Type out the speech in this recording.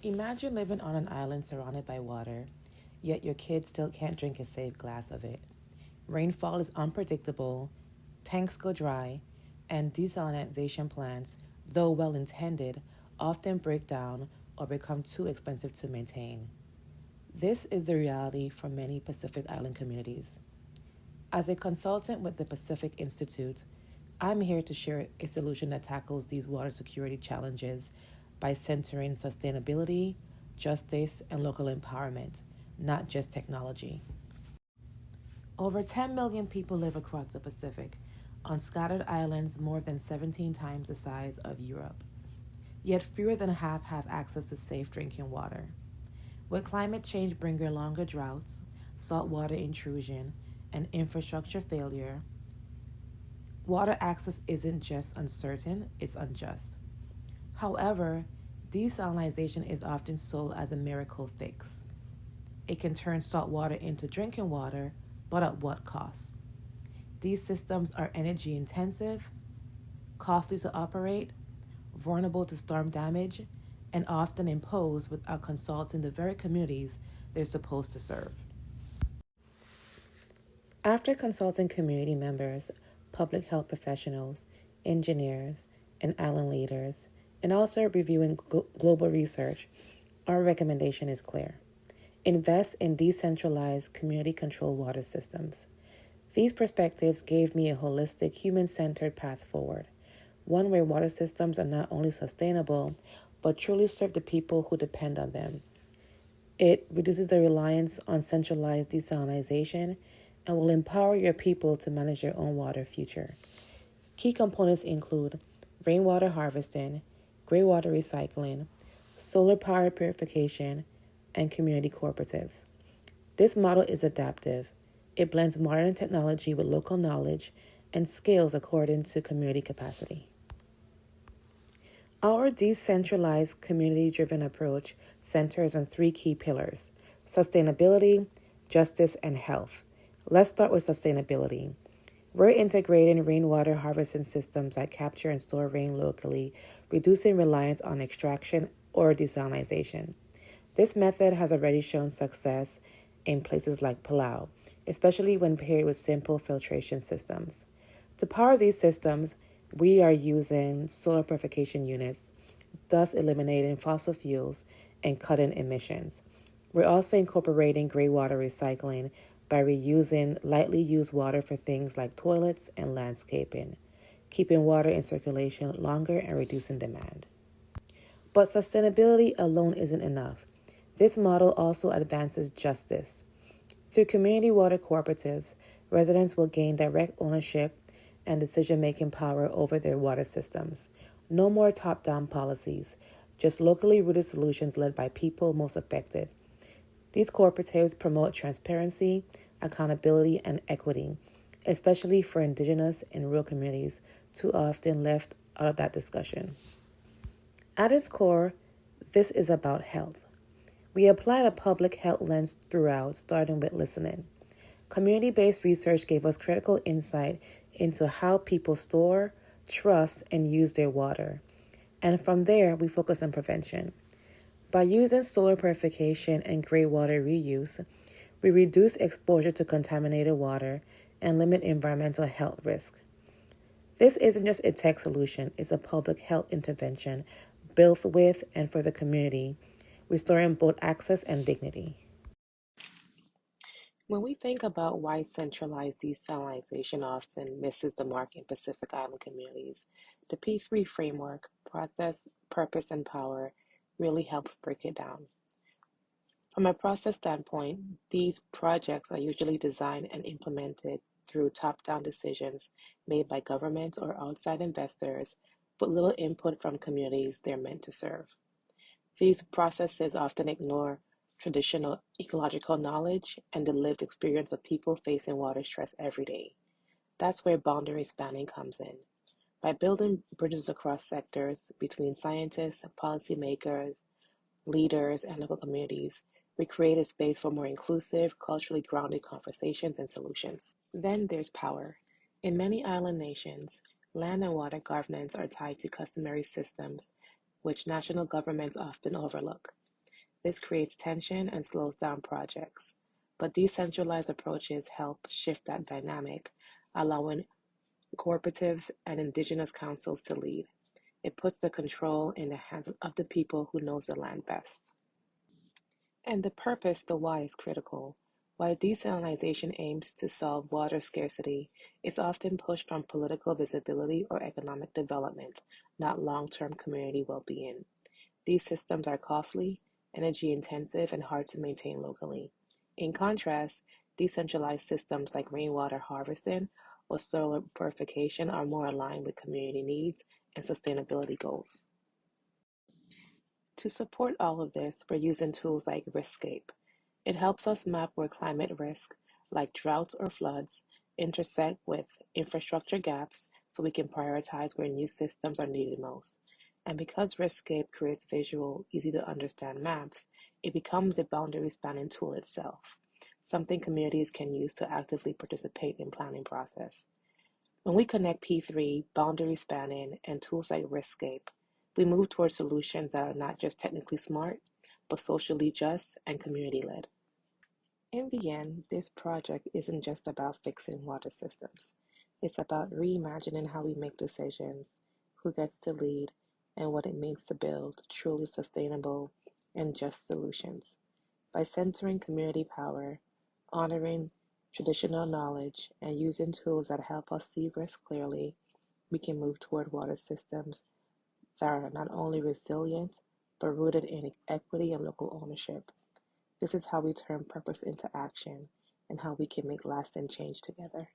Imagine living on an island surrounded by water, yet your kids still can't drink a safe glass of it. Rainfall is unpredictable, tanks go dry, and desalination plants, though well intended, often break down or become too expensive to maintain. This is the reality for many Pacific Island communities. As a consultant with the Pacific Institute, I'm here to share a solution that tackles these water security challenges by centering sustainability, justice, and local empowerment, not just technology. Over 10 million people live across the Pacific, on scattered islands more than 17 times the size of Europe. Yet fewer than half have access to safe drinking water. With climate change bringing longer droughts, saltwater intrusion, and infrastructure failure, water access isn't just uncertain, it's unjust. However, desalination is often sold as a miracle fix. It can turn salt water into drinking water, but at what cost? These systems are energy intensive, costly to operate, vulnerable to storm damage, and often imposed without consulting the very communities they're supposed to serve. After consulting community members, public health professionals, engineers, and island leaders, and also reviewing global research, our recommendation is clear. Invest in decentralized, community controlled water systems. These perspectives gave me a holistic, human centered path forward, one where water systems are not only sustainable, but truly serve the people who depend on them. It reduces the reliance on centralized desalination and will empower your people to manage their own water future. Key components include rainwater harvesting, greywater recycling, solar power purification, and community cooperatives. This model is adaptive. It blends modern technology with local knowledge and scales according to community capacity. Our decentralized, community driven approach centers on three key pillars: sustainability, justice, and health. Let's start with sustainability. We're integrating rainwater harvesting systems that capture and store rain locally, reducing reliance on extraction or desalination. This method has already shown success in places like Palau, especially when paired with simple filtration systems. To power these systems, we are using solar purification units, thus eliminating fossil fuels and cutting emissions. We're also incorporating greywater recycling by reusing lightly used water for things like toilets and landscaping, keeping water in circulation longer and reducing demand. But sustainability alone isn't enough. This model also advances justice. Through community water cooperatives, residents will gain direct ownership and decision making power over their water systems. No more top down policies, just locally rooted solutions led by people most affected. These cooperatives promote transparency, accountability, and equity, especially for Indigenous and rural communities too often left out of that discussion. At its core, this is about health. We applied a public health lens throughout, starting with listening. Community based research gave us critical insight into how people store, trust, and use their water. And from there, we focus on prevention. By using solar purification and greywater reuse, we reduce exposure to contaminated water and limit environmental health risk. This isn't just a tech solution, it's a public health intervention built with and for the community, restoring both access and dignity. When we think about why centralized desalination often misses the mark in Pacific Island communities, the P3 framework, process, purpose, and power, really helps break it down. From a process standpoint, these projects are usually designed and implemented through top-down decisions made by governments or outside investors, with little input from communities they're meant to serve. These processes often ignore traditional ecological knowledge and the lived experience of people facing water stress every day. That's where boundary spanning comes in. By building bridges across sectors between scientists, policymakers, leaders, and local communities, we create a space for more inclusive, culturally grounded conversations and solutions. Then there's power. In many island nations, land and water governance are tied to customary systems, which national governments often overlook. This creates tension and slows down projects. But decentralized approaches help shift that dynamic, allowing cooperatives and indigenous councils to lead. It puts the control in the hands of the people who knows the land best. And the purpose, the why, is critical. While desalination aims to solve water scarcity, it's often pushed from political visibility or economic development, not long-term community well-being. These systems are costly, energy intensive, and hard to maintain locally. In contrast, decentralized systems like rainwater harvesting or solar purification are more aligned with community needs and sustainability goals. To support all of this, we're using tools like Riskscape. It helps us map where climate risk, like droughts or floods, intersect with infrastructure gaps so we can prioritize where new systems are needed most. And because Riskscape creates visual, easy to understand maps, it becomes a boundary spanning tool itself, something communities can use to actively participate in planning process. When we connect P3, boundary spanning, and tools like Riskscape, we move towards solutions that are not just technically smart, but socially just and community led. In the end, this project isn't just about fixing water systems. It's about reimagining how we make decisions, who gets to lead, and what it means to build truly sustainable and just solutions. By centering community power, honoring traditional knowledge, and using tools that help us see risk clearly, we can move toward water systems that are not only resilient, but rooted in equity and local ownership. This is how we turn purpose into action and how we can make lasting change together.